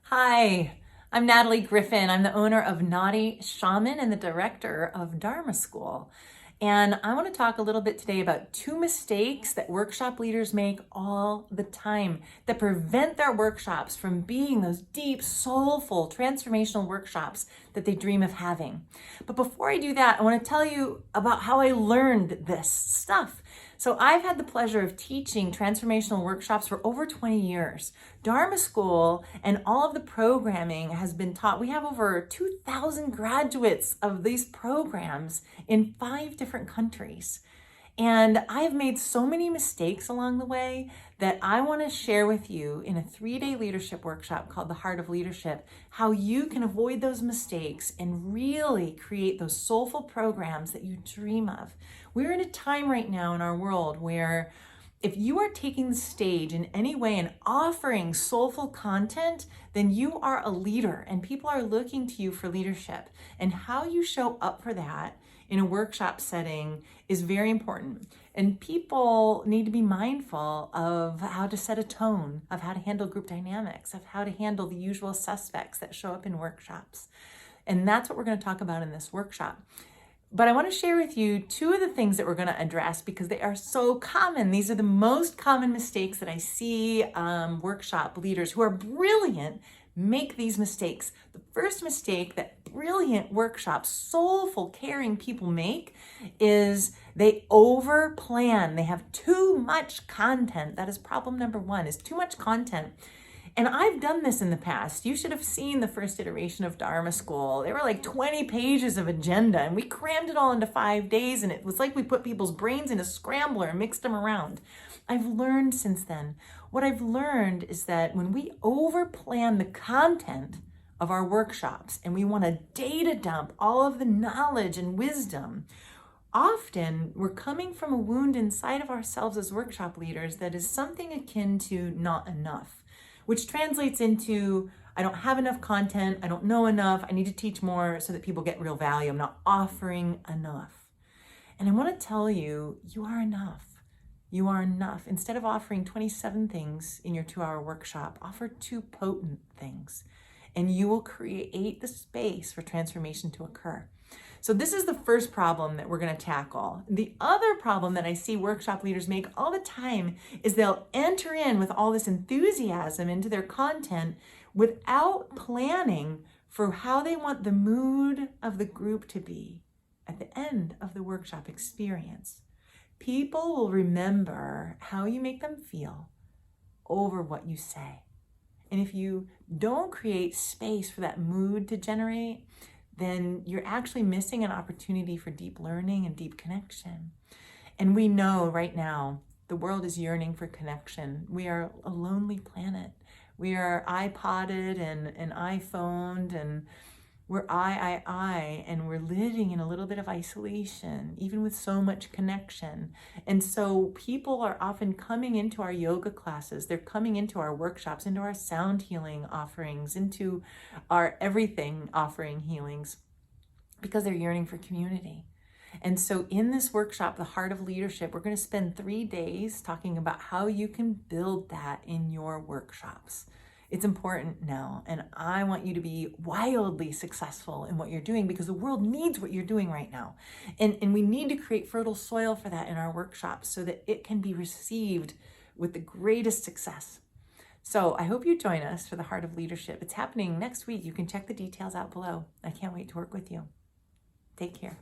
Hi, I'm Natalie Griffin. I'm the owner of Naughty Shaman and the director of Dharma School. And I want to talk a little bit today about two mistakes that workshop leaders make all the time that prevent their workshops from being those deep, soulful, transformational workshops that they dream of having. But before I do that, I want to tell you about how I learned this stuff. So I've had the pleasure of teaching transformational workshops for over 20 years. Dharma School and all of the programming has been taught. We have over 2,000 graduates of these programs in 5 different countries. And I've made so many mistakes along the way that I want to share with you in a 3-day leadership workshop called The Heart of Leadership, how you can avoid those mistakes and really create those soulful programs that you dream of. We're in a time right now in our world where if you are taking the stage in any way and offering soulful content, then you are a leader and people are looking to you for leadership. And how you show up for that in a workshop setting is very important. And people need to be mindful of how to set a tone, of how to handle group dynamics, of how to handle the usual suspects that show up in workshops. And that's what we're going to talk about in this workshop. But I want to share with you 2 of the things that we're going to address because they are so common. These are the most common mistakes that I see workshop leaders who are brilliant make these mistakes. The first mistake that brilliant workshops, soulful, caring people make is they over plan. They have too much content. That is problem number 1, is too much content. And I've done this in the past. You should have seen the first iteration of Dharma School. There were like 20 pages of agenda and we crammed it all into 5 days and it was like we put people's brains in a scrambler and mixed them around. I've learned since then. What I've learned is that when we overplan the content of our workshops and we want to data dump all of the knowledge and wisdom, often we're coming from a wound inside of ourselves as workshop leaders that is something akin to not enough, which translates into, I don't have enough content, I don't know enough, I need to teach more so that people get real value. I'm not offering enough. And I want to tell you, you are enough. You are enough. Instead of offering 27 things in your 2-hour workshop, offer 2 potent things, and you will create the space for transformation to occur. So this is the first problem that we're going to tackle. The other problem that I see workshop leaders make all the time is they'll enter in with all this enthusiasm into their content without planning for how they want the mood of the group to be at the end of the workshop experience. People will remember how you make them feel over what you say. And if you don't create space for that mood to generate, then you're actually missing an opportunity for deep learning and deep connection. And we know right now, the world is yearning for connection. We are a lonely planet. We are iPodded and iPhoned and we're I, and we're living in a little bit of isolation, even with so much connection. And so people are often coming into our yoga classes, they're coming into our workshops, into our sound healing offerings, into our everything offering healings, because they're yearning for community. And so in this workshop, The Heart of Leadership, we're going to spend 3 days talking about how you can build that in your workshops. It's important now, and I want you to be wildly successful in what you're doing because the world needs what you're doing right now. And we need to create fertile soil for that in our workshops so that it can be received with the greatest success. So I hope you join us for The Heart of Leadership. It's happening next week. You can check the details out below. I can't wait to work with you. Take care.